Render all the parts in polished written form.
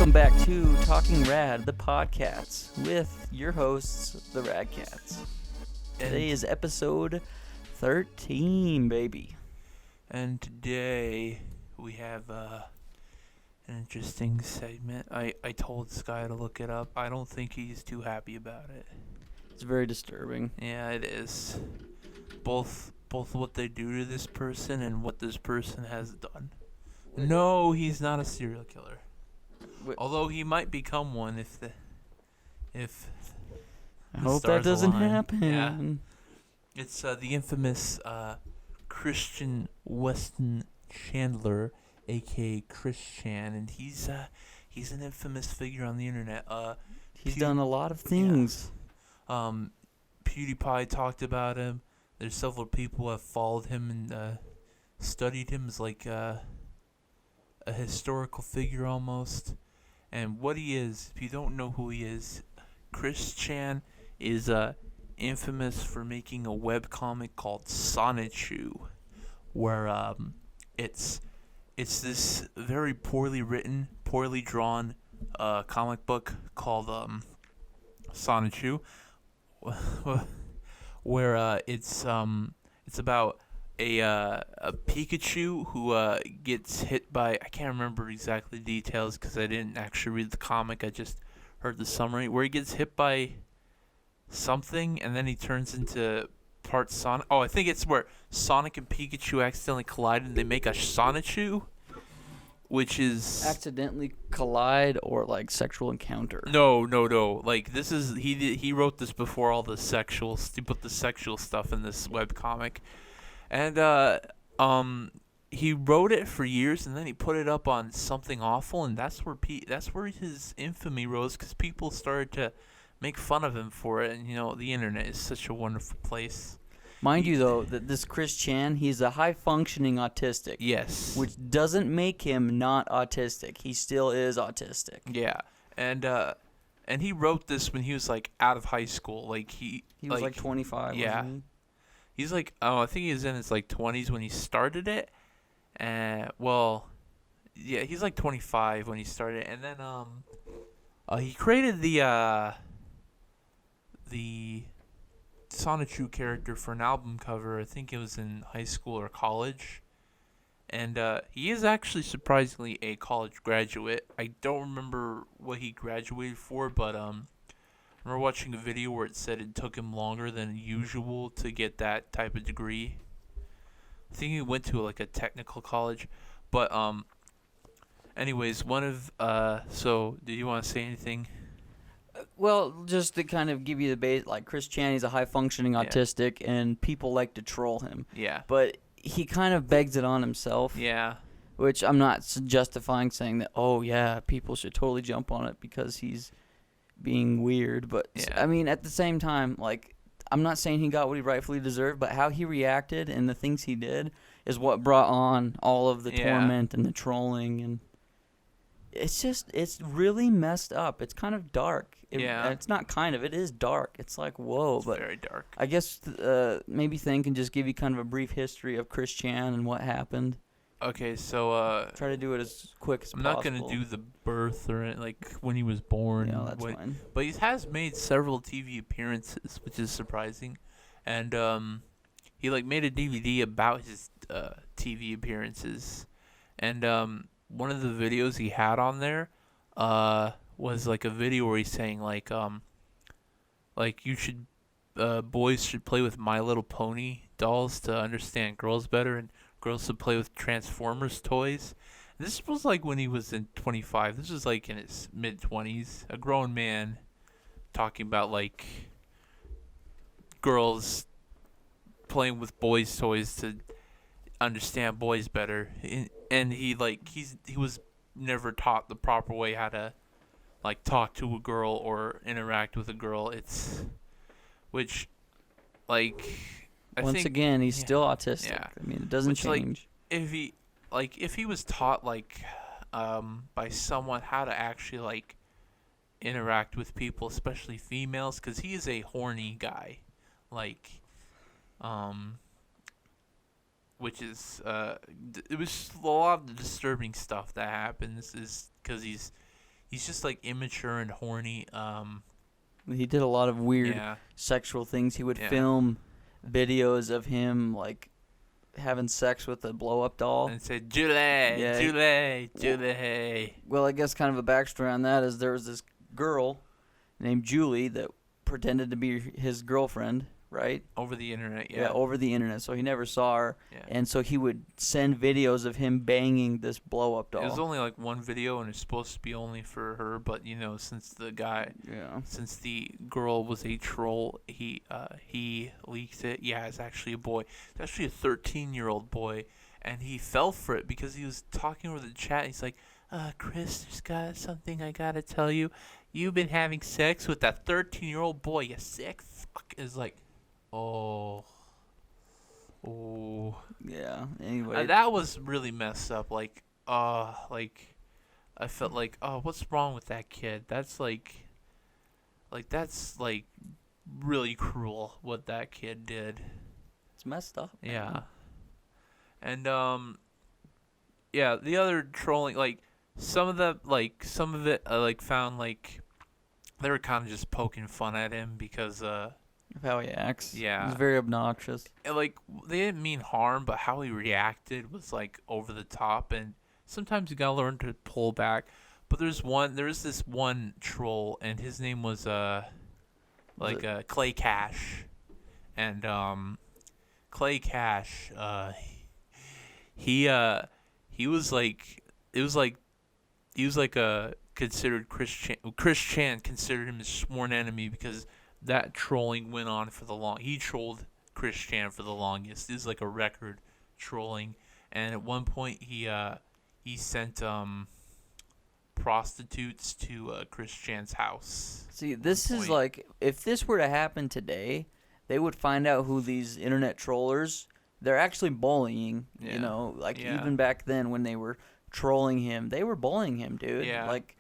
Welcome back to Talking Rad, the podcast, with your hosts, the Radkatz. Today is episode 13, baby. And today we have an interesting segment. I told Sky to look it up. I don't think he's too happy about it. It's very disturbing. Yeah, it is. Both what they do to this person and what this person has done. No, he's not a serial killer. Although he might become one if I hope that doesn't happen. Yeah. It's the infamous Christian Weston Chandler, aka Chris Chan, and he's an infamous figure on the internet. He's done a lot of things. Yeah. PewDiePie talked about him. There's several people who have followed him and studied him as like a historical figure almost. And what he is, if you don't know who he is, Chris Chan is infamous for making a webcomic called Sonichu, where it's this very poorly written, poorly drawn comic book called Sonichu, where it's about a Pikachu who gets hit by, I can't remember exactly the details because I didn't actually read the comic, I just heard the summary, where he gets hit by something and then he turns into part Sonic. Oh, I think it's where Sonic and Pikachu accidentally collide and they make a Sonichu, which is Accidentally collide or like sexual encounter. No. Like this is he wrote this before all the sexual. He put the sexual stuff in this webcomic, and he wrote it for years and then he put it up on Something Awful, and that's where his infamy rose because people started to make fun of him for it, and the internet is such a wonderful place. Mind you, though, that this Chris Chan, he's a high-functioning autistic. Yes. Which doesn't make him not autistic. He still is autistic. Yeah, and he wrote this when he was like out of high school. Like he was like 25. Yeah. Wasn't he? He's like, I think he was in his like 20s when he started it. He's like 25 when he started, and then he created the Sonichu character for an album cover. I think it was in high school or college. And he is actually surprisingly a college graduate. I don't remember what he graduated for, but I remember watching a video where it said it took him longer than usual to get that type of degree. I think he went to like a technical college. But anyways, so do you want to say anything? Well, just to kind of give you the base, like Chris Chan, he's a high-functioning autistic, and people like to troll him. Yeah. But he kind of begs it on himself. Yeah. Which I'm not justifying saying that, oh, yeah, people should totally jump on it because he's being weird. But, yeah. I mean, at the same time, like, I'm not saying he got what he rightfully deserved, but how he reacted and the things he did is what brought on all of the torment and the trolling, and it's really messed up. It's kind of dark. It's not kind of. It is dark. It's like, whoa. It's very dark. I guess maybe Thane can just give you kind of a brief history of Chris Chan and what happened. Okay, so try to do it as quick as I'm possible. not going to do the birth or like when he was born. Yeah, that's fine. But he has made several TV appearances, which is surprising. And he like made a DVD about his TV appearances. And one of the videos he had on there was like a video where he's saying like you should boys should play with My Little Pony dolls to understand girls better, and girls should play with Transformers toys. And this was like when he was in 25. This was like in his mid-20s, a grown man talking about like girls playing with boys toys to understand boys better. And he was never taught the proper way how to like talk to a girl or interact with a girl. Which once again, he's still autistic. Yeah. I mean, it doesn't change. Like, if he was taught like by someone how to actually like interact with people, especially females, because he is a horny guy, like which is it was a lot of the disturbing stuff that happens is because he's just like immature and horny. He did a lot of weird Yeah. sexual things. He would Yeah. film videos of him like having sex with a blow-up doll. And said, Julie, Yeah. Julie. Well, I guess kind of a backstory on that is there was this girl named Julie that pretended to be his girlfriend, right? Over the internet, yeah. Over the internet. So he never saw her. Yeah. And so he would send videos of him banging this blow-up doll. It was only like one video, and it's supposed to be only for her. But since the girl was a troll, he leaked it. Yeah, it's actually a boy. It's actually a 13-year-old boy, and he fell for it because he was talking over the chat. He's like, Chris, there's got something I gotta tell you. You've been having sex with that 13-year-old boy. You sick fuck. Is like, oh. Yeah. Anyway, that was really messed up. Like I felt like, what's wrong with that kid? That's that's really cruel what that kid did. it's messed up. Yeah. And yeah, the other trolling, like some of it found like they were kind of just poking fun at him because Of how he acts. Yeah. He's very obnoxious. and, like they didn't mean harm, but how he reacted was like over the top, and sometimes you gotta learn to pull back. But there's this one troll, and his name was Clay Cash, and Clay Cash, he was like considered Chris Chan considered him his sworn enemy because that trolling went on for the long. He trolled Chris Chan for the longest. This is like a record trolling, and at one point he sent prostitutes to Chris Chan's house. See, this is like, if this were to happen today, they would find out who these internet trollers, they're actually bullying, even back then when they were trolling him, they were bullying him, dude. Yeah. Like,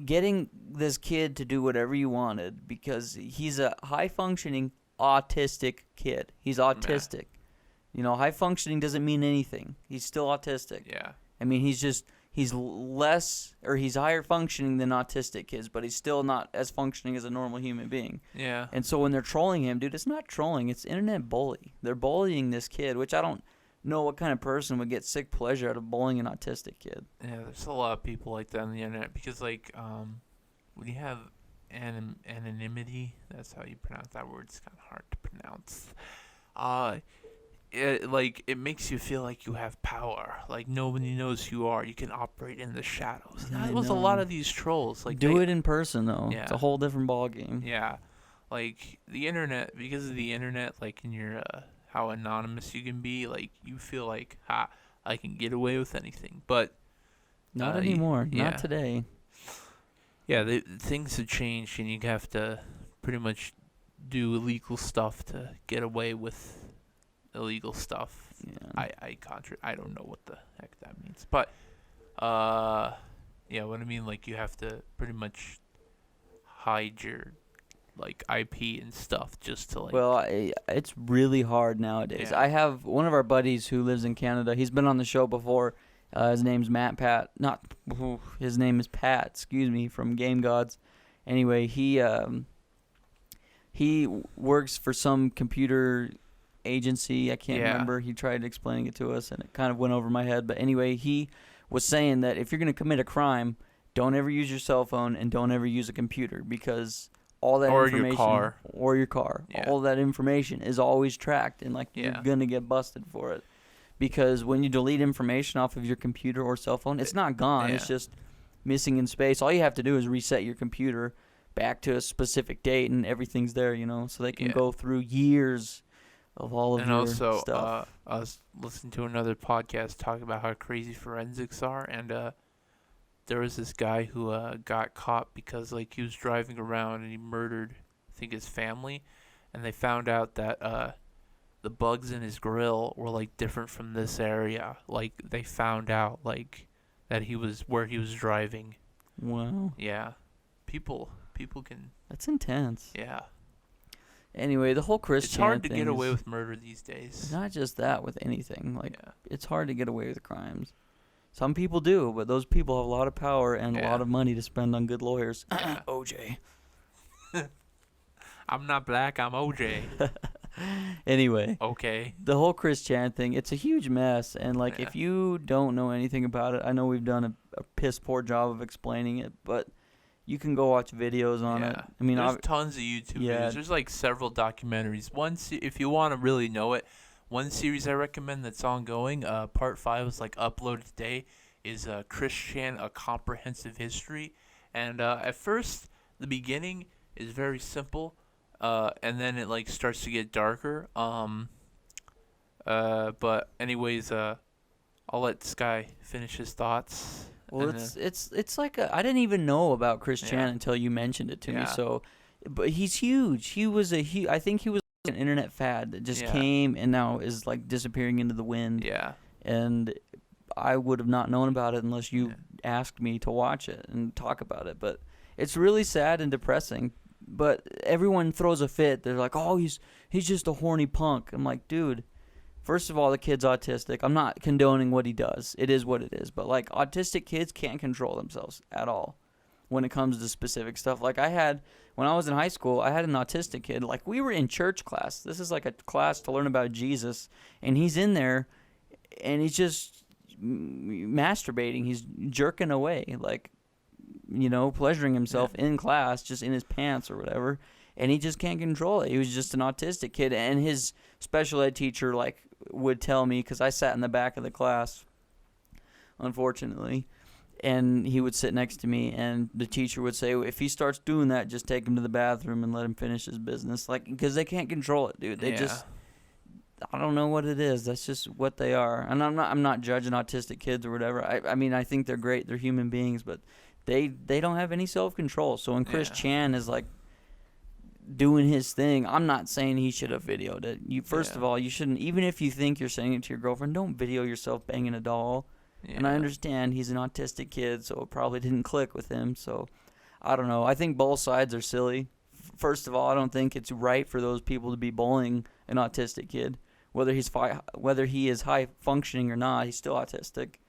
getting this kid to do whatever you wanted because he's a high-functioning autistic kid. He's autistic. High functioning doesn't mean anything. He's still autistic. Yeah. I mean, he's higher functioning than autistic kids, but he's still not as functioning as a normal human being. Yeah. And so when they're trolling him, dude, it's not trolling. It's internet bully. They're bullying this kid, which I don't know what kind of person would get sick pleasure out of bullying an autistic kid. Yeah, there's a lot of people like that on the internet because, like, when you have anonymity, that's how you pronounce that word. It's kind of hard to pronounce. It makes you feel like you have power. Like nobody knows who you are. You can operate in the shadows. Yeah, That was a lot of these trolls. Like do it in person though. Yeah. It's a whole different ball game. Yeah, like the internet, because of the internet, like in your how anonymous you can be. Like you feel like, I can get away with anything, but Not anymore. yeah. Not today. Yeah, things have changed, and you have to pretty much do illegal stuff to get away with illegal stuff. Yeah. I don't know what the heck that means, but yeah, what I mean, like you have to pretty much hide your like IP and stuff just to like. Well, it's really hard nowadays. Yeah. I have one of our buddies who lives in Canada. He's been on the show before. His name's his name is Pat. Excuse me, from Game Gods. Anyway, he works for some computer agency. I can't remember. He tried explaining it to us, and it kind of went over my head. But anyway, he was saying that if you're going to commit a crime, don't ever use your cell phone and don't ever use a computer because all that information or your car, all that information is always tracked, and like you're going to get busted for it. Because when you delete information off of your computer or cell phone, it's not gone. It's just missing in space. All you have to do is reset your computer back to a specific date, and everything's there, so they can go through years of all of your stuff. And also, I was listening to another podcast talking about how crazy forensics are, and there was this guy who got caught because like he was driving around and he murdered, I think, his family, and they found out that the bugs in his grill were like different from this area. Like they found out like that he was where he was driving. Wow. Yeah. People can. That's intense. Yeah. Anyway, the whole Chris It's Chan hard to thing get away is with murder these days. not just that with anything. Like it's hard to get away with crimes. Some people do, but those people have a lot of power and a Yeah. lot of money to spend on good lawyers. Yeah. OJ. I'm not black. I'm OJ. Anyway, Okay. the whole Chris Chan thing, it's a huge mess. And, like, Yeah. if you don't know anything about it, I know we've done a piss poor job of explaining it, but you can go watch videos on it. I mean, there's tons of YouTube yeah. videos. There's like several documentaries. If you want to really know it, one series I recommend that's ongoing, part 5 was like uploaded today, is Chris Chan: A Comprehensive History. And at first, the beginning is very simple, and then it like starts to get darker. But anyways, I'll let Sky finish his thoughts. Well, it's like I didn't even know about Chris Chan Yeah. until you mentioned it to me. Yeah. So, but he's huge. He was I think he was an internet fad that just Yeah. came and now is like disappearing into the wind. Yeah. And I would have not known about it unless you Yeah. asked me to watch it and talk about it. But it's really sad and depressing. But everyone throws a fit. They're like, "Oh, he's just a horny punk." I'm like, dude. First of all, the kid's autistic. I'm not condoning what he does. It is what it is. But, like, autistic kids can't control themselves at all when it comes to specific stuff. Like, when I was in high school, I had an autistic kid. Like, we were in church class. This is like a class to learn about Jesus. And he's in there, and he's just masturbating. He's jerking away, like, pleasuring himself in class, just in his pants or whatever. And he just can't control it. He was just an autistic kid. And his special ed teacher, like, would tell me, because I sat in the back of the class, unfortunately, and he would sit next to me, and the teacher would say, if he starts doing that, just take him to the bathroom and let him finish his business. Like, because they can't control it, dude. They just, I don't know what it is. That's just what they are. And I'm not judging autistic kids or whatever. I mean, I think they're great. They're human beings, but they don't have any self-control. So when Chris Chan is, like, doing his thing, I'm not saying he should have videoed it. First of all, you shouldn't, even if you think you're saying it to your girlfriend, don't video yourself banging a doll. Yeah. And I understand he's an autistic kid, so it probably didn't click with him. So I don't know. I think both sides are silly. First of all, I don't think it's right for those people to be bullying an autistic kid, whether he is high functioning or not. He's still autistic.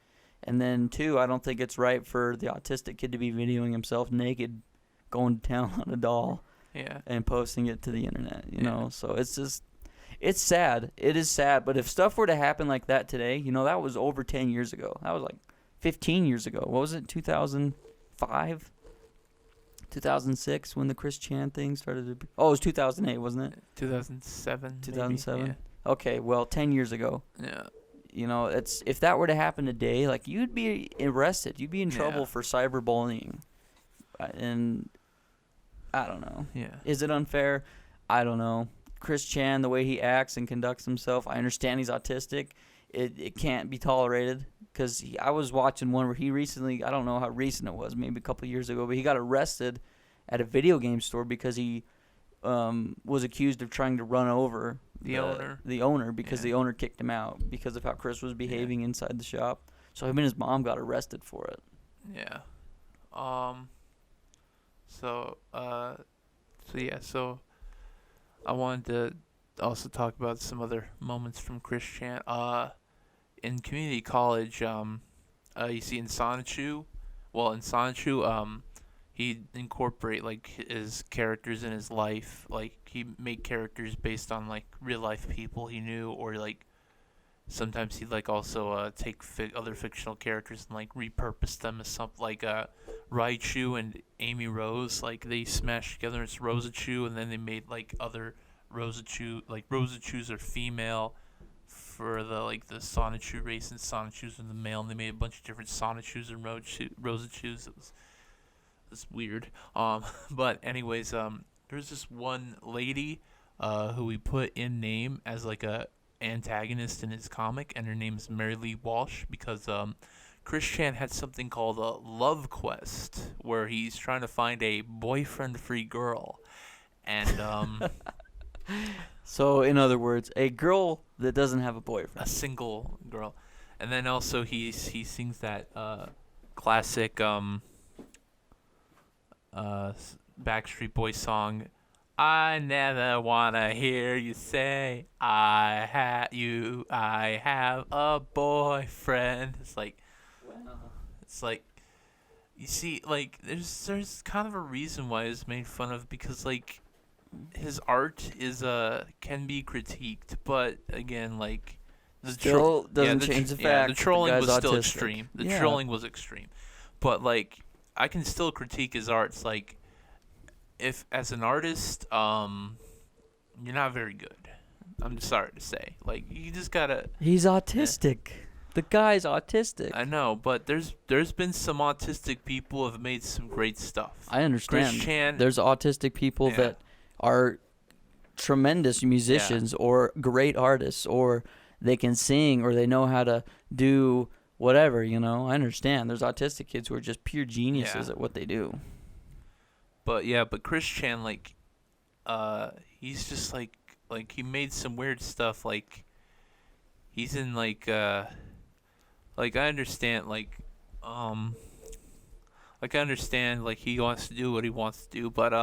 And then 2, I don't think it's right for the autistic kid to be videoing himself naked, going to town on a doll. Yeah. And posting it to the internet, you know. So it's sad. It is sad. But if stuff were to happen like that today, that was over 10 years ago. That was like 15 years ago. What was it, 2005? 2006 when the Chris Chan thing started to... Oh, it was 2008, wasn't it? 2007. 2007? Maybe. Yeah. Okay, well, 10 years ago. Yeah. If that were to happen today, like, you'd be arrested. You'd be in trouble for cyberbullying. And... I don't know. Yeah. Is it unfair? I don't know. Chris Chan, the way he acts and conducts himself, I understand he's autistic. It can't be tolerated, because I was watching one where he recently, I don't know how recent it was, maybe a couple of years ago, but he got arrested at a video game store because he was accused of trying to run over the owner because the owner kicked him out because of how Chris was behaving inside the shop. So him and his mom got arrested for it. Yeah. So I wanted to also talk about some other moments from Chris Chan. In community college, you see in Sonichu, he'd incorporate like his characters in his life. Like, he made characters based on like real life people he knew, or like sometimes he'd like also take other fictional characters and like repurpose them as something like Raichu and Amy Rose. Like, they smashed together as Rosachu, and then they made like other Rosachu. Like, Rosachus are female for the Sonichu race, and Sonichus are the male, and they made a bunch of different Sonichus and Rosachus. It was weird. But anyways, there's this one lady who we put in name as like a antagonist in his comic, and her name is Mary Lee Walsh, because Chris Chan had something called a love quest, where he's trying to find a boyfriend-free girl, and so in other words, a girl that doesn't have a boyfriend, a single girl. And then also he sings that classic Backstreet Boys song, I never wanna hear you say I have a boyfriend. It's like, It's like, you see, like, there's kind of a reason why it's made fun of, because like his art is can be critiqued, but again, like, Still doesn't change the fact the trolling the was guy's still autistic. extreme. The Yeah. trolling was extreme, but like, I can still critique his art. It's like, if as an artist, you're not very good. I'm just sorry to say. Like, you just gotta. He's autistic. The guy's autistic. I know, but there's been some autistic people who have made some great stuff. I understand. Chris Chan. There's autistic people that are tremendous musicians or great artists, or they can sing, or they know how to do whatever, I understand. There's autistic kids who are just pure geniuses at what they do. But Chris Chan, like, he's just like he made some weird stuff. Like, he's in I understand, I understand, like, he wants to do what he wants to do, but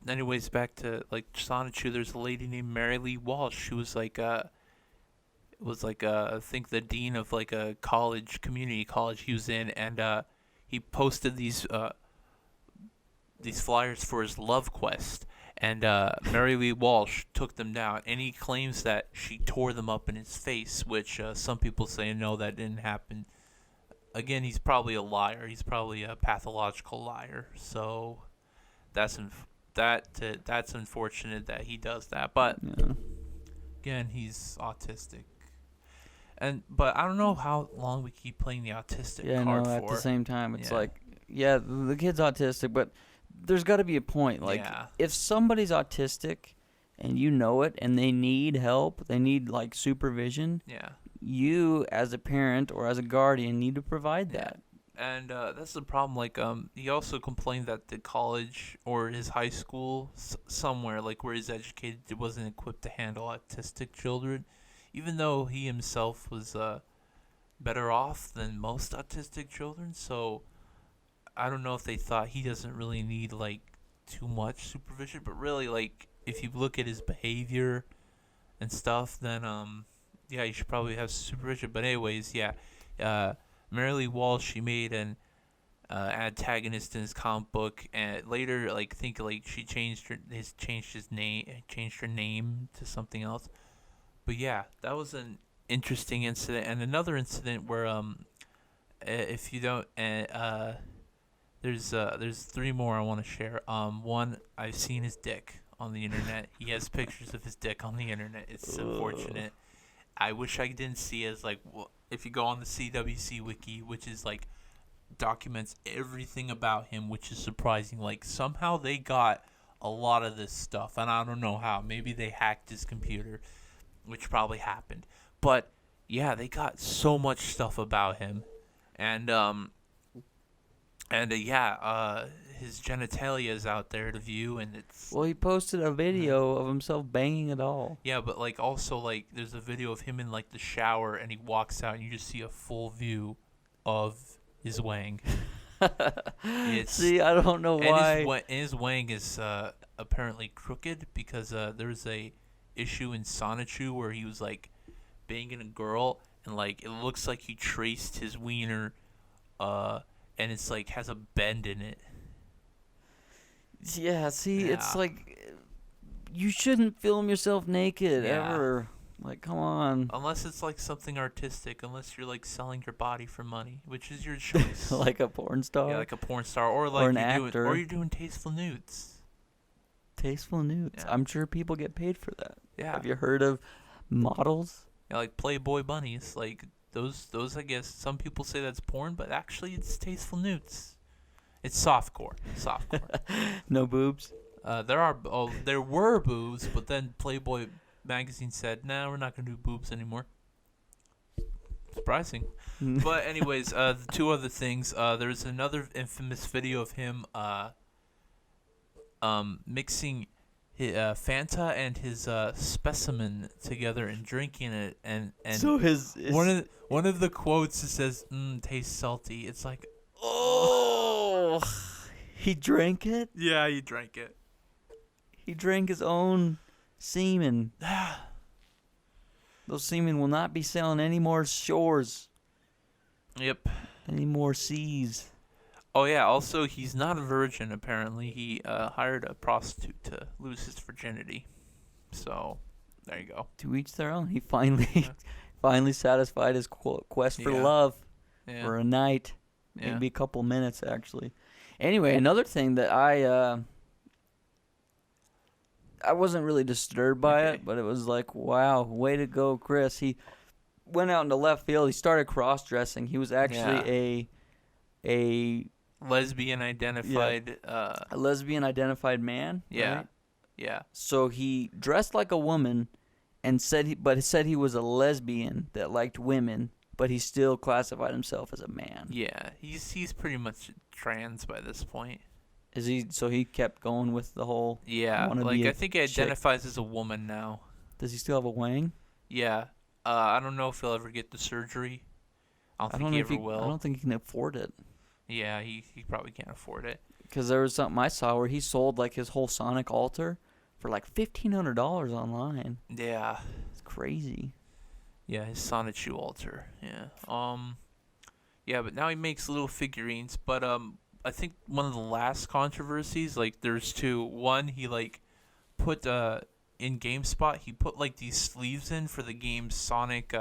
anyways, back to like Sonichu. There's a lady named Mary Lee Walsh who was I think the dean of like a community college he was in, and he posted these flyers for his love quest, and Mary Lee Walsh took them down, and he claims that she tore them up in his face, which some people say no, that didn't happen. Again, he's probably a liar. He's probably a pathological liar. So that's unfortunate that he does that. But again, he's autistic. But I don't know how long we keep playing the autistic card for. At the same time, it's like, the kid's autistic, but there's got to be a point. Like, if somebody's autistic and you know it, and they need help, they need like supervision. Yeah. You, as a parent or as a guardian, need to provide that. And that's the problem. Like, he also complained that the college or his high school somewhere, like where he's educated, it wasn't equipped to handle autistic children, even though he himself was better off than most autistic children. So I don't know if they thought he doesn't really need like too much supervision, but really, like, if you look at his behavior and stuff, then you should probably have supervision. But anyways, Mary Lee Walsh, she made an antagonist in his comic book, and later, she changed her name to something else. But that was an interesting incident, and another incident where if you don't, there's three more I want to share. One, I've seen his dick on the internet. He has pictures of his dick on the internet. It's unfortunate. I wish I didn't see it. As if you go on the CWC wiki, which is like documents everything about him, which is surprising. Like, somehow they got a lot of this stuff, and I don't know how. Maybe they hacked his computer, which probably happened. But they got so much stuff about him, and his genitalia is out there to view, and it's... Well, he posted a video of himself banging a doll. Yeah, but, also, there's a video of him in, the shower, and he walks out, and you just see a full view of his wang. See, I don't know why... And his wang is apparently crooked, because there's a issue in Sonichu where he was, banging a girl, and, it looks like he traced his wiener, and it's, has a bend in it. Yeah, see, it's you shouldn't film yourself naked ever. Come on. Unless it's something artistic, unless you're selling your body for money, which is your choice. Like a porn star? Yeah, like a porn star, or an actor. Or you're doing tasteful nudes. Tasteful nudes. Yeah. I'm sure people get paid for that. Yeah. Have you heard of models? Yeah, like Playboy bunnies. Those I guess some people say that's porn, but actually it's tasteful nudes. It's softcore. No boobs? There were boobs, but then Playboy magazine said, "Nah, we're not gonna do boobs anymore." Surprising. But anyways, the two other things. There's another infamous video of him mixing Fanta and his specimen together and drinking it, and so his one of the quotes it says, "Tastes salty." It's like, oh, he drank it? Yeah, he drank it. He drank his own semen. Those seamen will not be sailing any more shores. Yep. Any more seas. Oh, yeah. Also, he's not a virgin, apparently. He hired a prostitute to lose his virginity. So, there you go. To each their own. He finally satisfied his quest for love for a night. Maybe a couple minutes, actually. Anyway, another thing that I wasn't really disturbed by it, but it was like, wow, way to go, Chris. He went out into left field. He started cross-dressing. He was actually a lesbian identified a lesbian identified man. Yeah. Right? Yeah. So he dressed like a woman and said he was a lesbian that liked women, but he still classified himself as a man. Yeah. He's pretty much trans by this point. Is he? So he kept going with the whole. Yeah, like I think he identifies as a woman now. Does he still have a wang? Yeah. I don't know if he'll ever get the surgery. I don't think he ever will. I don't think he can afford it. Yeah, he probably can't afford it. Because there was something I saw where he sold like his whole Sonic altar for like $1,500 online. Yeah. It's crazy. Yeah, his Sonichu altar. Yeah. Yeah, but now he makes little figurines. But I think one of the last controversies, like there's two. One, he like put in GameSpot, he put like these sleeves in for the game Sonic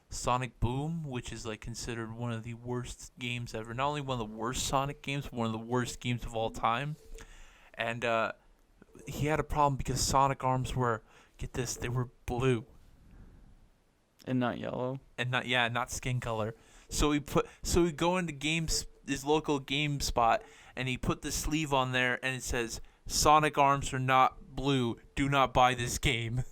Sonic Boom, which is like considered one of the worst games ever. Not only one of the worst Sonic games, but one of the worst games of all time. And he had a problem because Sonic arms were, get this, they were blue. And not yellow. And not skin color. So he go into his local GameSpot, and he put the sleeve on there, and it says, "Sonic arms are not blue. Do not buy this game."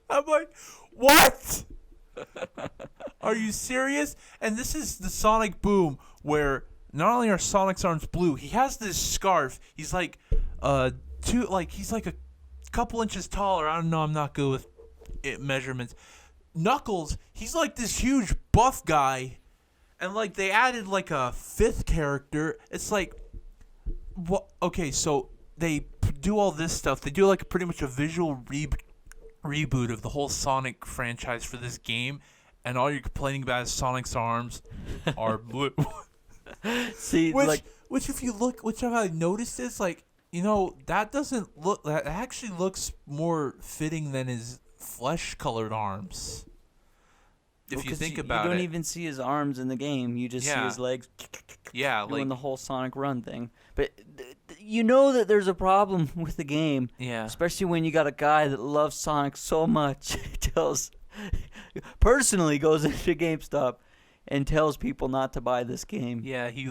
I'm like, what? Are you serious? And this is the Sonic Boom, where not only are Sonic's arms blue, he has this scarf. He's like, he's like a couple inches taller. I don't know. I'm not good with measurements. Knuckles, he's like this huge buff guy, and like they added like a fifth character. It's like, what? Okay, so they do all this stuff. They do like pretty much a visual reboot of the whole Sonic franchise for this game, and all you're complaining about is Sonic's arms are blue. See, which if you look, which I noticed is like, that doesn't look. That actually looks more fitting than his flesh-colored arms. If you think about it, you don't even see his arms in the game. You just see his legs. Yeah, doing the whole Sonic Run thing. But you know that there's a problem with the game. Yeah. Especially when you got a guy that loves Sonic so much, personally goes into GameStop and tells people not to buy this game. Yeah, he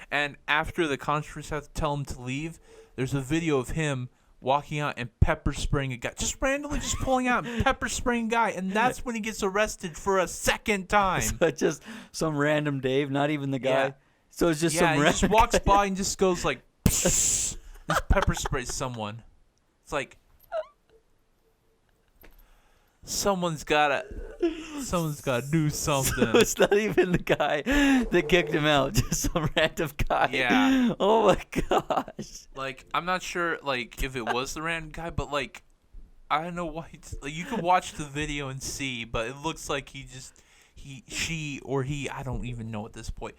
and after the controversy, had to tell him to leave. There's a video of him walking out and pepper spraying a guy, just randomly, just pulling out and pepper spraying a guy, and that's when he gets arrested for a second time. So it's just some random Dave, not even the guy. Yeah. So it's just some random. Yeah, he just walks by and just goes like, just pepper sprays someone. It's like, someone's gotta do something. So it's not even the guy that kicked him out, just some random guy. Yeah. Oh my gosh. Like, I'm not sure, like, if it was the random guy, but like, I don't know why. You can watch the video and see, but it looks like I don't even know at this point.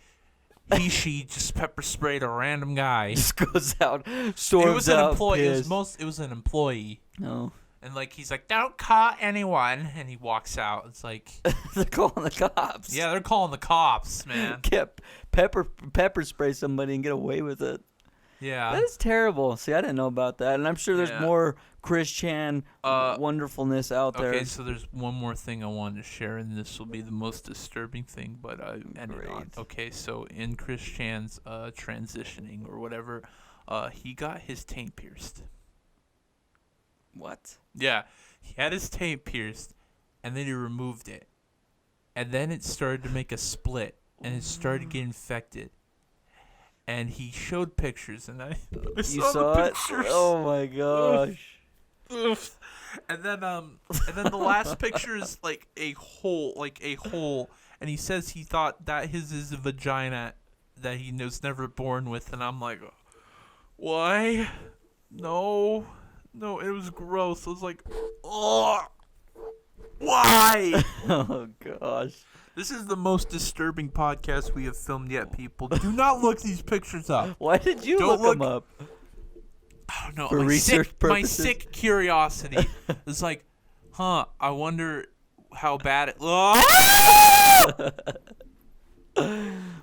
She just pepper sprayed a random guy. Just goes out, storms It was an out, employee. pissed. It was an employee. No. And like he's like, "Don't call anyone," and he walks out. It's like they're calling the cops. Yeah, they're calling the cops, man. Get pepper spray somebody and get away with it. Yeah, that is terrible. See, I didn't know about that, and I'm sure there's more Chris Chan wonderfulness out there. Okay, so there's one more thing I wanted to share, and this will be the most disturbing thing, but I ended on. Okay, so in Chris Chan's transitioning or whatever, he got his taint pierced. What? Yeah, he had his taint pierced, and then he removed it, and then it started to make a split, and it started to get infected. And he showed pictures, and I saw the pictures. Oh my gosh! And then the last picture is like a hole, and he says he thought that his is a vagina that he was never born with, and I'm like, Why? No, it was gross. I was like, oh, why? Oh gosh. This is the most disturbing podcast we have filmed yet, people. Do not look these pictures up. Why did you Don't look them up? I don't know. For research My purposes? sick curiosity is like, I wonder how bad it. Well,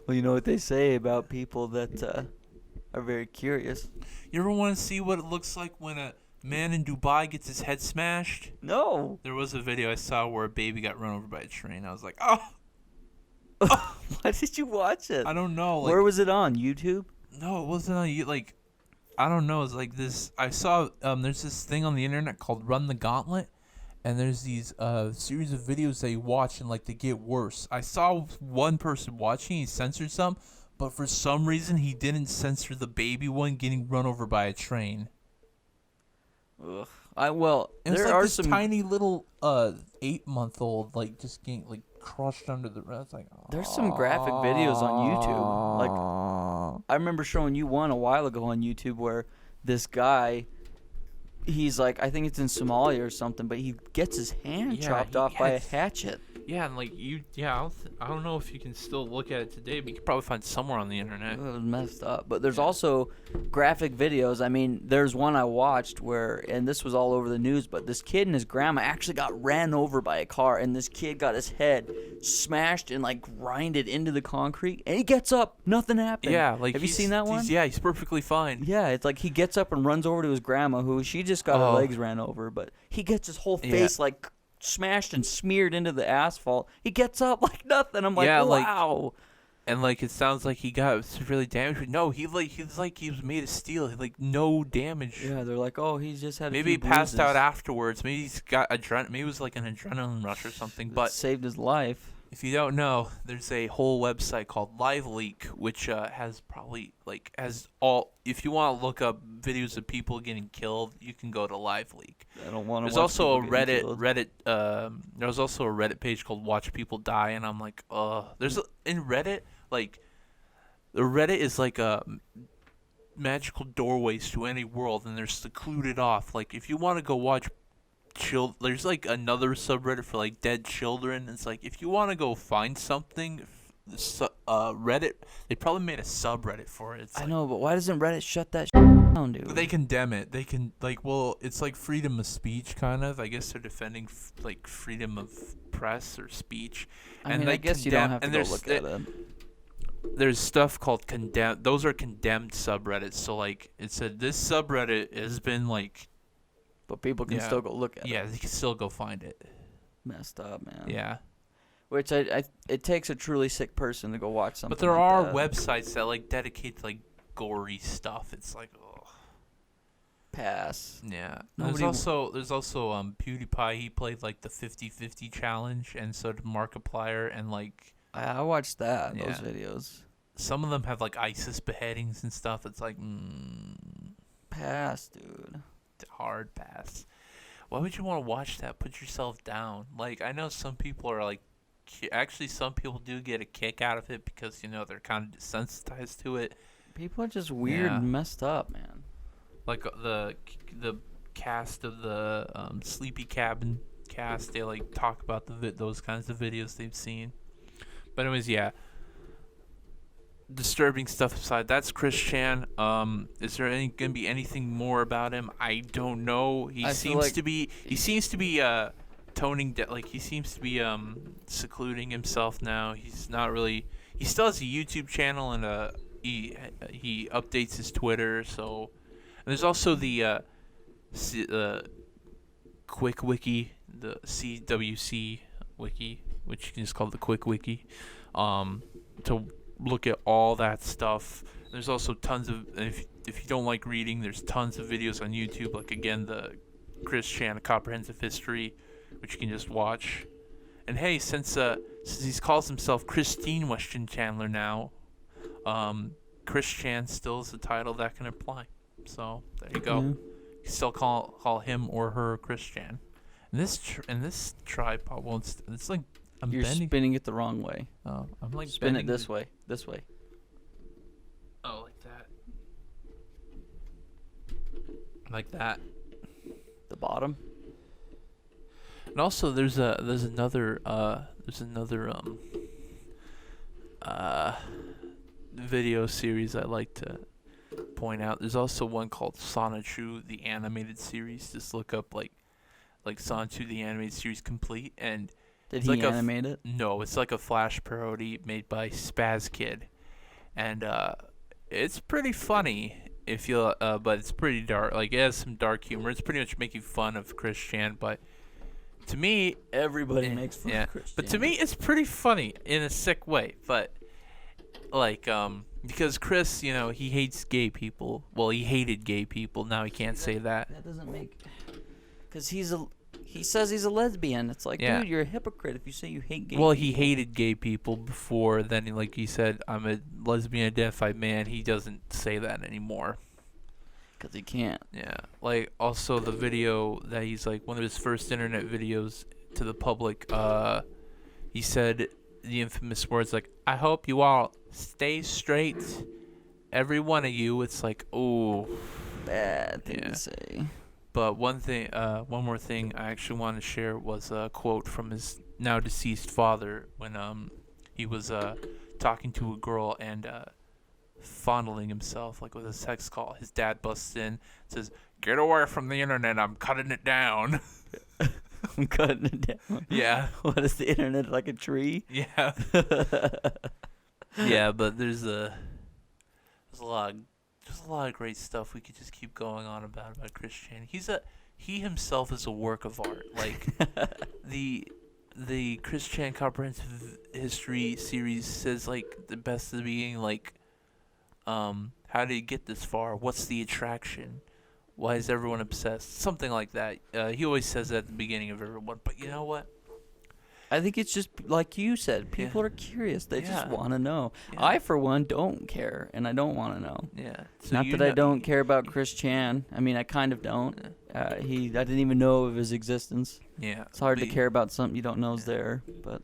you know what they say about people that are very curious. You ever want to see what it looks like when a man in Dubai gets his head smashed? No. There was a video I saw where a baby got run over by a train. I was like, oh. Why did you watch it? I don't know. Like, where was it on? YouTube? No, it wasn't on you. Like, I don't know. It's like this. I saw there's this thing on the internet called Run the Gauntlet, and there's these series of videos that you watch and like they get worse. I saw one person watching. He censored some, but for some reason he didn't censor the baby one getting run over by a train. Ugh. It was there like are this some tiny little 8-month-old like just getting like crushed under the. It's like There's some graphic videos on YouTube. Like I remember showing you one a while ago on YouTube where this guy, he's like, I think it's in Somalia or something, but he gets his hand chopped off by a hatchet. Yeah, and like I don't know if you can still look at it today, but you could probably find it somewhere on the internet. It was messed up. But there's also graphic videos. I mean, there's one I watched where, and this was all over the news, but this kid and his grandma actually got ran over by a car, and this kid got his head smashed and like grinded into the concrete, and he gets up, nothing happened. Yeah, like have you seen that one? He's perfectly fine. Yeah, it's like he gets up and runs over to his grandma, who she just got her legs ran over, but he gets his whole face like smashed and smeared into the asphalt. He gets up like nothing. I'm like, wow. And like it sounds like he got severely damaged. But no, he was made of steel. Like no damage. Yeah, they're like, oh, he's just had. Maybe he passed out afterwards. Maybe he's got maybe it was like an adrenaline rush or something. But saved his life. If you don't know, there's a whole website called LiveLeak, which has probably if you want to look up videos of people getting killed, you can go to LiveLeak. I don't want to. There's also a Reddit. There's also a Reddit page called Watch People Die, and I'm like, in Reddit, like, the Reddit is like a magical doorways to any world, and they're secluded off. Like, if you want to go watch. There's like another subreddit for like dead children. It's like if you want to go find something, Reddit, they probably made a subreddit for it. I know, but why doesn't Reddit shut that down, dude? They condemn it. They can it's like freedom of speech kind of. I guess they're defending like freedom of press or speech. I mean, I guess you don't have to go look at it. There's stuff called condemned. Those are condemned subreddits. So like it said, this subreddit has been like. But people can still go look at it. Yeah, they can still go find it. Messed up, man. Yeah. Which it takes a truly sick person to go watch something. But there like are that. websites that like dedicate to like gory stuff. It's like, ugh. Pass. Yeah. There's also PewDiePie. He played like the 50-50 challenge, and so did Markiplier, and like. I watched that. Those videos. Some of them have like ISIS beheadings and stuff. It's like. Pass, dude. Hard pass. Why would you want to watch that? Put yourself down. Like, I know some people are like, actually some people do get a kick out of it because they're kind of desensitized to it. People are just weird and messed up, man. Like the cast of the Sleepy Cabin cast, they like talk about those kinds of videos they've seen. But anyways, yeah. Disturbing stuff aside, that's Chris Chan. Is there gonna be anything more about him? I don't know. He seems to be toning down. Like he seems to be secluding himself now. He's not really. He still has a YouTube channel and he updates his Twitter. So and there's also the Quick Wiki, the CWC Wiki, which you can just call the Quick Wiki, to look at all that stuff. There's also tons of, if you don't like reading, there's tons of videos on YouTube, like again the Chris Chan Comprehensive History, which you can just watch. And hey, since he calls himself Christine Weston Chandler now, Chris Chan still is the title that can apply. So there you go. You can still call him or her Chris Chan. And this tripod won't. It's like. You're spinning it the wrong way. Oh, I'm like spin it this way. This way. Oh, like that. like that. The bottom. And also, there's another video series I like to point out. There's also one called Sonichu, the animated series. Just look up like Sonichu, the animated series complete, and Did it's he like animate it? no, it's like a Flash parody made by Spaz Kid, and it's pretty funny. If you but it's pretty dark. Like it has some dark humor. It's pretty much making fun of Chris Chan, but to me, Everybody makes fun of Christian. but to me, it's pretty funny in a sick way. But like because Chris, he hates gay people. Well, he hated gay people. Now he can't say that. That doesn't make... Because he says he's a lesbian. It's like, dude, you're a hypocrite if you say you hate gay people. Well, he hated gay people before. Then, like he said, I'm a lesbian identified man. He doesn't say that anymore. Because he can't. Yeah. Like, also the video that he's like, one of his first internet videos to the public, he said the infamous words like, I hope you all stay straight. Every one of you. It's like, oh. Bad thing to say. But one more thing I actually wanted to share was a quote from his now deceased father when he was talking to a girl and fondling himself like with a sex call. His dad busts in, says, "Get away from the internet! I'm cutting it down." I'm cutting it down. Yeah. What is the internet, like a tree? Yeah. Yeah, but there's a lot of great stuff we could just keep going on about Chris Chan. He himself is a work of art. Like the Chris Chan Comprehensive History series says like the best of the beginning, like how did he get this far? What's the attraction? Why is everyone obsessed? Something like that. He always says that at the beginning of everyone. But you know what? I think it's just like you said. People are curious. They just want to know. Yeah. I, for one, don't care, and I don't want to know. Yeah. So not that I don't care about Chris Chan. I mean, I kind of don't. I didn't even know of his existence. Yeah. It's hard to care about something you don't know is there. But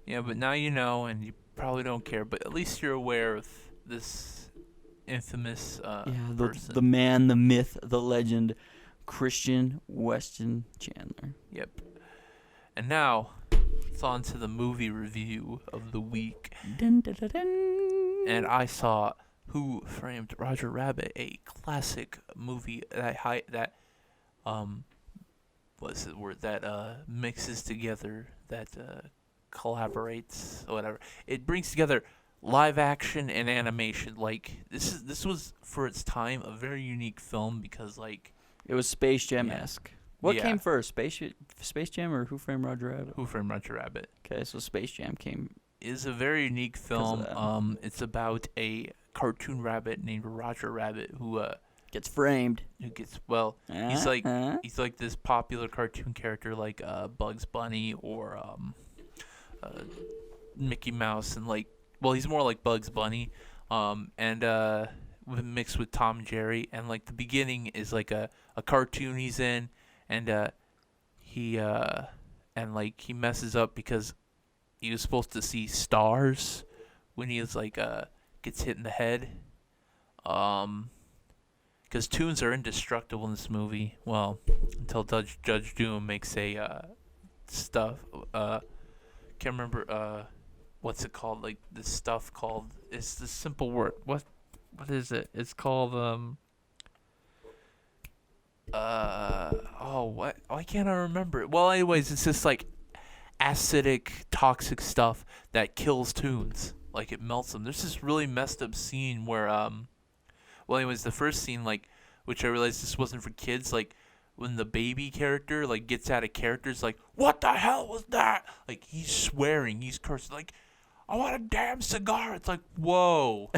yeah, but now you know, and you probably don't care. But at least you're aware of this infamous person. The man, the myth, the legend, Christian Weston Chandler. Yep. And now it's on to the movie review of the week. Dun, dun, dun, dun. And I saw Who Framed Roger Rabbit, a classic movie that what's the word, that mixes together, that collaborates, or whatever. It brings together live action and animation. Like this was for its time a very unique film because like it was Space Jam-esque. What came first, Space Jam or Who Framed Roger Rabbit? Who Framed Roger Rabbit. Okay, so Space Jam came. Is a very unique film. It's about a cartoon rabbit named Roger Rabbit who gets framed. He's like this popular cartoon character like Bugs Bunny or Mickey Mouse, and like, well, he's more like Bugs Bunny, and mixed with Tom and Jerry. And like the beginning is like a cartoon he's in, and he messes up because he was supposed to see stars when he was like gets hit in the head. Because toons are indestructible in this movie. Well, until Judge Doom makes a can't remember what's it called? Like this stuff called, it's the simple word. What is it? It's called why can't I remember it? Well, anyways, it's just like acidic, toxic stuff that kills toons. Like it melts them. There's this really messed up scene where well, anyways, the first scene, like, which I realized this wasn't for kids, like when the baby character like gets out of character, it's like, what the hell was that? Like he's swearing, he's cursing, like, I want a damn cigar. It's like, whoa,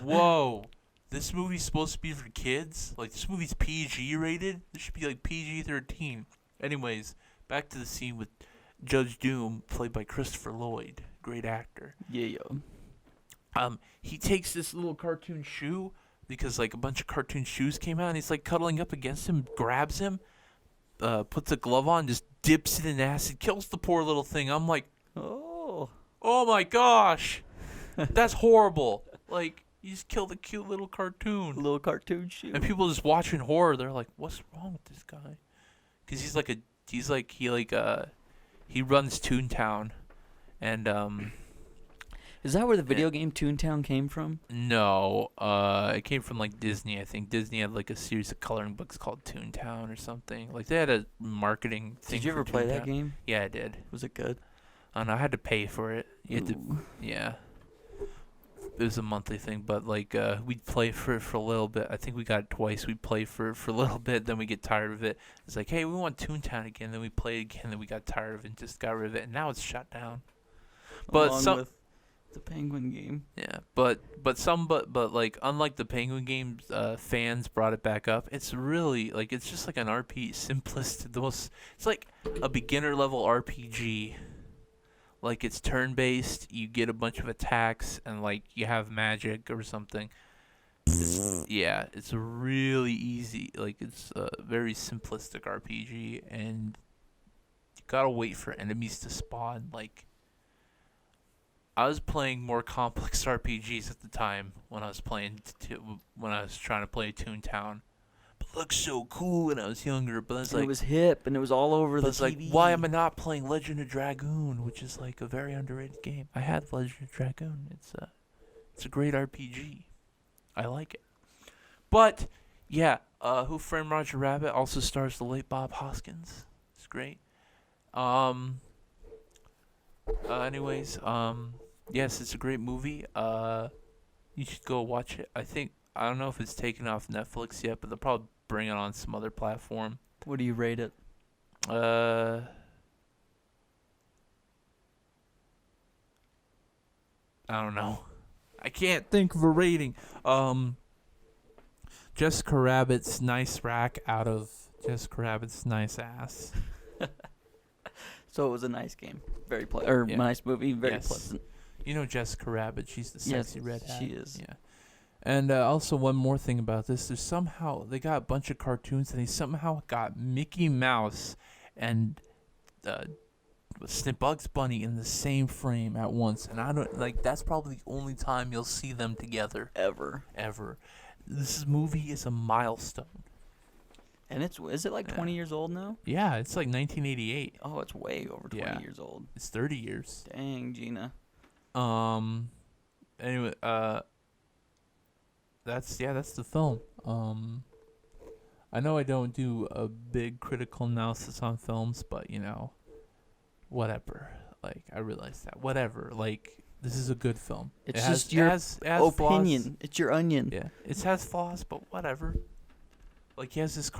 whoa. This movie's supposed to be for kids? Like, this movie's PG rated? This should be like PG-13. Anyways, back to the scene with Judge Doom, played by Christopher Lloyd. Great actor. Yeah. He takes this little cartoon shoe because, like, a bunch of cartoon shoes came out, and he's, like, cuddling up against him, grabs him, puts a glove on, just dips it in acid, kills the poor little thing. I'm like, oh my gosh. That's horrible. Like, You just killed a cute little cartoon. Little cartoon shoe. And people just watching horror, they're like, "What's wrong with this guy?" Because he runs Toontown, and Is that where the video game Toontown came from? No, it came from like Disney. I think Disney had like a series of coloring books called Toontown or something. Like they had a marketing thing. Did you ever play that game? Yeah, I did. Was it good? And I had to pay for it. You had to, yeah. It was a monthly thing, but like we'd play for it for a little bit. I think we got it twice. We'd play for it for a little bit, then we get tired of it. It's like, hey, we want Toontown again. Then we play it again, then we got tired of it and just got rid of it. And now it's shut down. But Along with the Penguin game. Yeah, but like unlike the Penguin games, fans brought it back up. It's really like it's just like an RPG, simplest, it's like a beginner level RPG. Like it's turn based. You get a bunch of attacks and like you have magic or something. It's really easy. Like it's a very simplistic RPG, and you gotta wait for enemies to spawn. Like I was playing more complex RPGs at the time when I was trying to play Toontown. But it looked so cool when I was younger. But it's like it was hip and it was all over the it's TV. like, why am I not playing Legend of Dragoon, which is like a very underrated game? I had Legend of Dragoon. It's a great RPG. I like it. But yeah, Who Framed Roger Rabbit also stars the late Bob Hoskins. It's great. Yes, it's a great movie. You should go watch it. I don't know if it's taken off Netflix yet, but they'll probably bring it on some other platform. What do you rate it? I don't know. I can't think of a rating. Jessica Rabbit's nice rack out of Jessica Rabbit's nice ass. So it was a nice game. Very nice movie. Very pleasant. You know Jessica Rabbit. She's the sexy red hat. She is. Yeah. And also one more thing about this. There's somehow they got a bunch of cartoons and they somehow got Mickey Mouse and Bugs Bunny in the same frame at once. And I don't like that's probably the only time you'll see them together. Ever. This movie is a milestone. And is it like 20 years old now? Yeah, it's like 1988. Oh, it's way over 20 years old. It's 30 years. Dang, Gina. Anyway, that's the film. I know I don't do a big critical analysis on films, but whatever. Like I realize that. Whatever. Like this is a good film. It's just your opinion. Flaws. It's your onion. Yeah, it has flaws, but whatever. Like he has this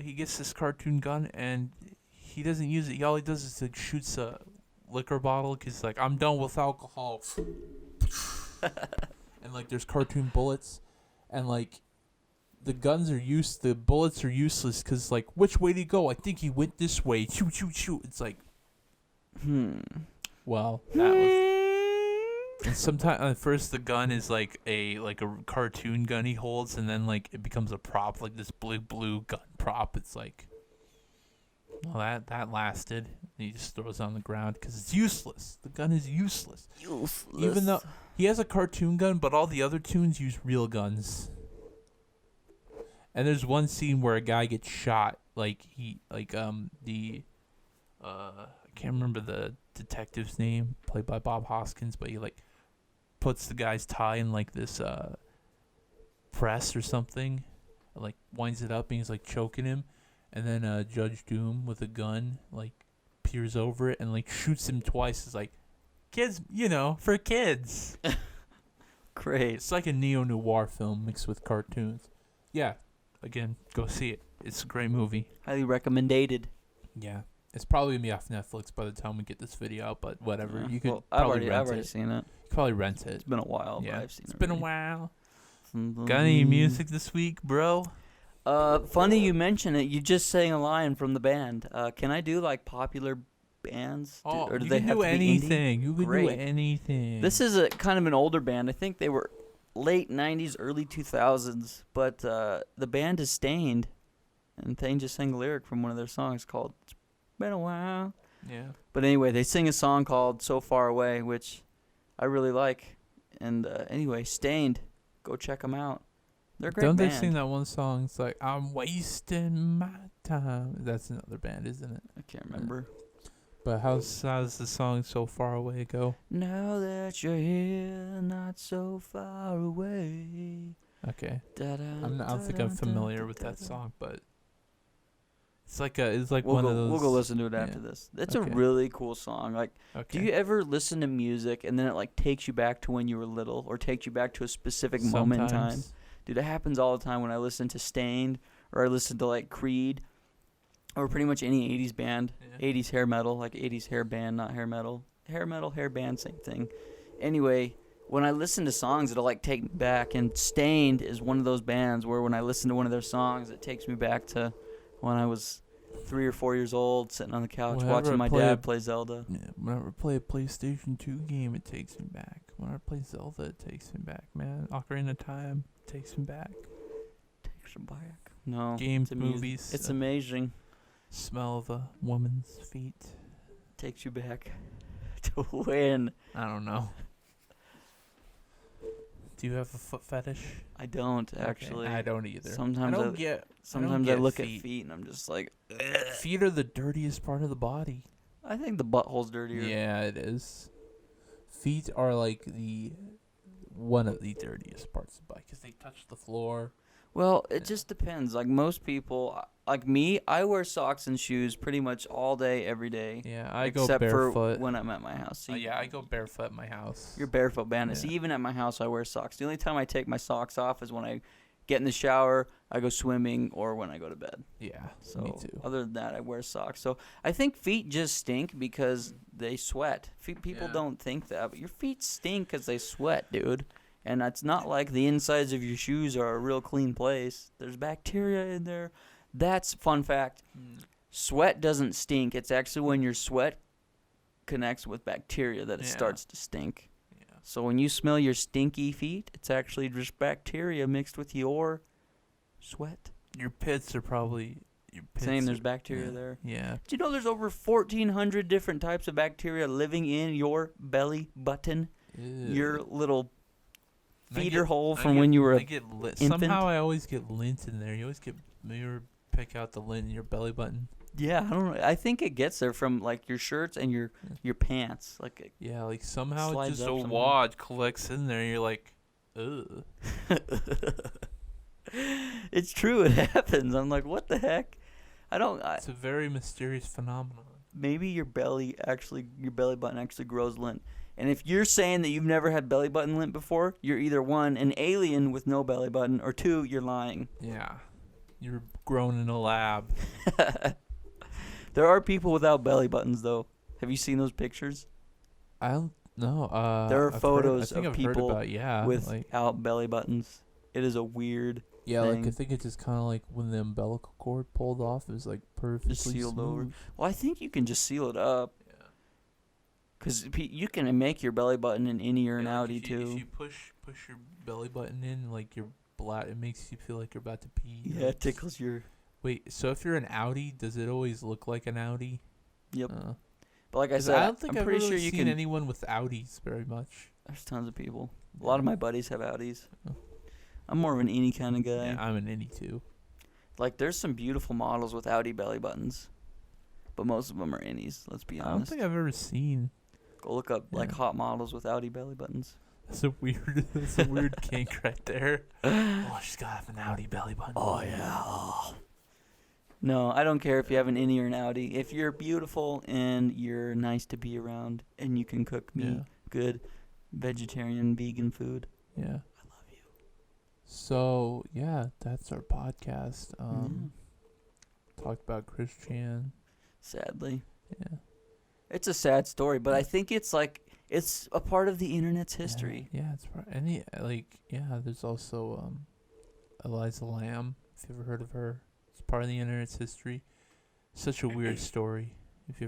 he gets this cartoon gun and he doesn't use it. All he does is like shoots a liquor bottle because like I'm done with alcohol. And like there's cartoon bullets, and like the bullets are useless because like which way did he go? I think he went this way. Shoot, shoot, shoot. It's like, well, that was. And sometimes at first the gun is like a cartoon gun he holds, and then like it becomes a prop, like this blue gun prop. It's like, well, that lasted. And he just throws it on the ground because it's useless. The gun is useless. Even though he has a cartoon gun, but all the other toons use real guns. And there's one scene where a guy gets shot. I can't remember the detective's name, played by Bob Hoskins, but he like puts the guy's tie in like this press or something, and, like winds it up, and he's like choking him, and then Judge Doom with a gun like peers over it and like shoots him twice. It's like, kids, for kids. Great. It's like a neo-noir film mixed with cartoons. Yeah, again, go see it. It's a great movie. Highly recommended. Yeah. It's probably going to be off Netflix by the time we get this video out, but whatever. Yeah. You could I've probably rent already it. seen it. You could probably rent it. It's been a while, Yeah. but I've seen it. It's been a while. Got any music this week, bro? Funny you mention it. You just sang a line from the band. Can I do like popular bands? Or do they have to be anything. You can Great. do anything. This is a kind of an older band. I think they were late 90s, early 2000s, but the band is Stained, and Thane just sang a lyric from one of their songs called It's Been a While. Yeah. But anyway, they sing a song called So Far Away, which I really like. And anyway, Stained, go check them out. They're a great Don't band. they sing that one song? It's like, I'm wasting my time. That's another band, isn't it? I can't remember. But how's the song So Far Away go? Now that you're here, not so far away. Okay. I I don't think I'm familiar with that song, but it's like we'll one go, of those. We'll go listen to it after this. It's Okay. a really cool song. Like, Okay. do you ever listen to music and then it like takes you back to when you were little, or takes you back to a specific moment in time? Sometimes. Dude, it happens all the time when I listen to Stained, or I listen to like Creed, or pretty much any 80s band. Yeah. 80s hair metal, like 80s hair band, not hair metal. Hair metal, hair band, same thing. Anyway, when I listen to songs, it'll like take me back. And Stained is one of those bands where when I listen to one of their songs, it takes me back to when I was 3 or 4 years old, sitting on the couch watching my dad play Zelda. Yeah, whenever I play a PlayStation 2 game, it takes me back. Whenever I play Zelda, it takes me back, man. Ocarina of Time takes me back. Takes me back. No. Games, it's movies. It's amazing. Smell of a woman's feet. Takes you back to when. I don't know. Do you have a foot fetish? I don't, actually. Okay, I don't either. Sometimes I look at feet and I'm just like, ugh. Feet are the dirtiest part of the body. I think the butthole's dirtier. Yeah, it is. Feet are like one of the dirtiest parts of the body because they touch the floor. Well, it just depends. Like most people, like me, I wear socks and shoes pretty much all day, every day. Yeah, I go except barefoot. for when I'm at my house. See, Yeah, I go barefoot at my house. You're barefoot bandit. Yeah. See, even at my house, I wear socks. The only time I take my socks off is when I get in the shower, I go swimming, or when I go to bed. Yeah, So me too. other than that, I wear socks. So I think feet just stink because they sweat. People Yeah. don't think that, but your feet stink because they sweat, dude. And it's not like the insides of your shoes are a real clean place. There's bacteria in there. That's fun fact. Sweat doesn't stink. It's actually when your sweat connects with bacteria that it starts to stink. Yeah. So when you smell your stinky feet, it's actually just bacteria mixed with your sweat. Your pits are probably Same, there's bacteria there. Yeah. Do you know there's over 1,400 different types of bacteria living in your belly button? Ew. Your little feeder hole I from get- when you were I an get infant? Somehow I always get lint in there. You always pick out the lint in your belly button. Yeah, I don't know. I think it gets there from like your shirts and your pants. Like Yeah, like somehow Slides just up a somehow. wad collects in there. And you're like, ugh. it's true. It happens. I'm like, what the heck? It's a very mysterious phenomenon. Maybe your belly button actually grows lint. And if you're saying that you've never had belly button lint before, you're either one, an alien with no belly button, or two, you're lying. Yeah, you're grown in a lab. There are people without belly buttons, though. Have you seen those pictures? I don't know. There are I've photos heard, I think of I've people heard about, without belly buttons. It is a weird like I thing. think it's just kind of like when the umbilical cord pulled off, it was like perfectly sealed over. smooth. Well, I think you can just seal it up. Yeah. Because you can make your belly button an innie or an Yeah, like outie, too. If you push your belly button in, like your it makes you feel like you're about to pee. Yeah, it tickles your... Wait, so if you're an outie, does it always look like an outie? Yep. But like I 'Cause said, I don't think I'm I've pretty really sure you seen can... anyone with outies very much. There's tons of people. A lot of my buddies have outies. Oh. I'm more of an innie kind of guy. Yeah, I'm an innie too. Like, there's some beautiful models with outie belly buttons. But most of them are innies, let's be I don't honest. think I've ever seen. Go look up, like, Yeah. hot models with outie belly buttons. That's a weird kink right there. Oh, she's got to have an outie belly button. Oh, yeah. No, I don't care if you have an innie or an outie. If you're beautiful and you're nice to be around and you can cook me good vegetarian, vegan food, Yeah. I love you. So, yeah, that's our podcast. Talked about Chris Chan. Sadly. Yeah. It's a sad story, but I think it's a part of the internet's history. Yeah, it's right. There's also Eliza Lamb, if you ever heard of her. It's part of the internet's history. Such a weird story. If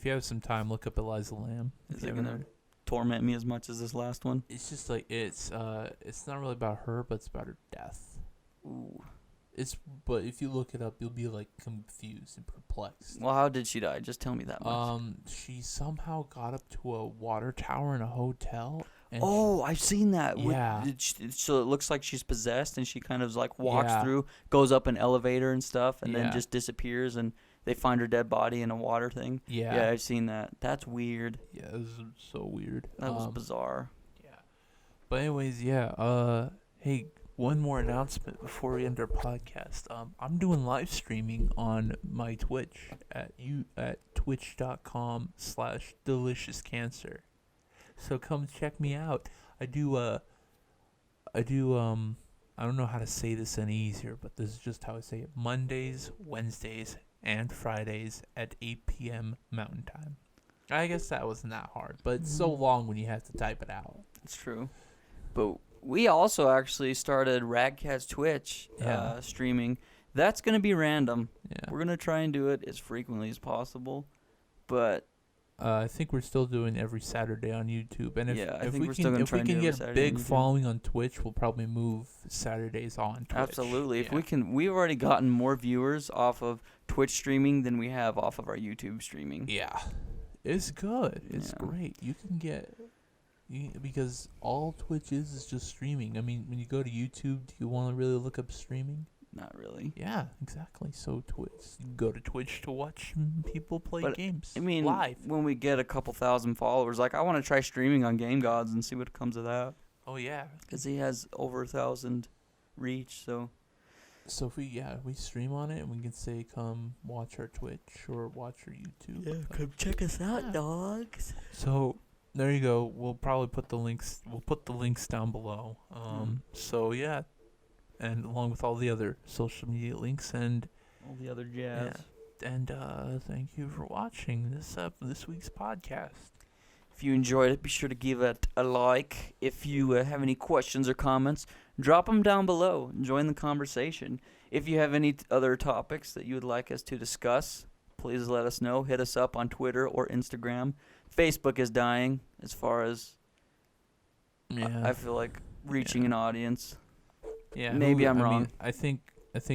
you have some time, look up Eliza Lamb. Is it gonna torment me as much as this last one? It's just like it's not really about her, but it's about her death. Ooh. But if you look it up, you'll be like confused and perplexed. Well, how did she die? Just tell me that much. She somehow got up to a water tower in a hotel And Oh, I've seen that. Yeah. So it looks like she's possessed, and she kind of like walks Yeah. through, goes up an elevator and stuff, and then Yeah. just disappears, and they find her dead body in a water thing. Yeah. Yeah, I've seen that. That's weird. Yeah, this is so weird. That was bizarre. Yeah. But anyways, yeah. Hey, one more announcement before we end our podcast. I'm doing live streaming on my Twitch at twitch.com/deliciouscancer. So come check me out. I don't know how to say this any easier, but this is just how I say it. Mondays, Wednesdays, and Fridays at 8 p.m. Mountain Time. I guess that wasn't that hard, but it's so long when you have to type it out. That's true. But we also actually started radkatz Twitch streaming. That's going to be random. Yeah. We're going to try and do it as frequently as possible. But I think we're still doing every Saturday on YouTube, and if we can get a big following on Twitch, we'll probably move Saturdays on Twitch. Absolutely. If we can, we've already gotten more viewers off of Twitch streaming than we have off of our YouTube streaming. Yeah, it's good. It's great. You can get because all Twitch is just streaming. I mean, when you go to YouTube, do you want to really look up streaming? Not really. Yeah, exactly. So go to Twitch to watch people play games. I mean, live. When we get a couple thousand followers, like I want to try streaming on Game Gods and see what comes of that. Oh yeah, because he has over 1,000 reach. So if we stream on it, and we can say come watch our Twitch or watch our YouTube. Yeah, come check us out, dogs. So there you go. We'll probably put the links. We'll put the links down below. So yeah. And along with all the other social media links and all the other jazz. Yeah. And thank you for watching this week's podcast. If you enjoyed it, be sure to give it a like. If you have any questions or comments, drop them down below. Join the conversation. If you have any other topics that you would like us to discuss, please let us know. Hit us up on Twitter or Instagram. Facebook is dying as far as I feel like reaching an audience. Yeah, maybe I'm wrong. Mean, I think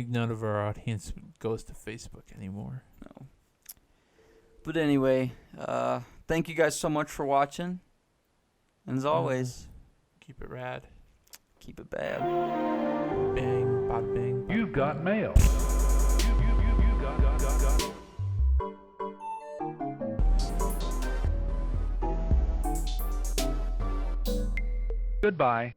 none of our audience goes to Facebook anymore. No. But anyway, thank you guys so much for watching. And as always, keep it rad. Keep it bad. Bang, bada bang. You've got mail. Goodbye.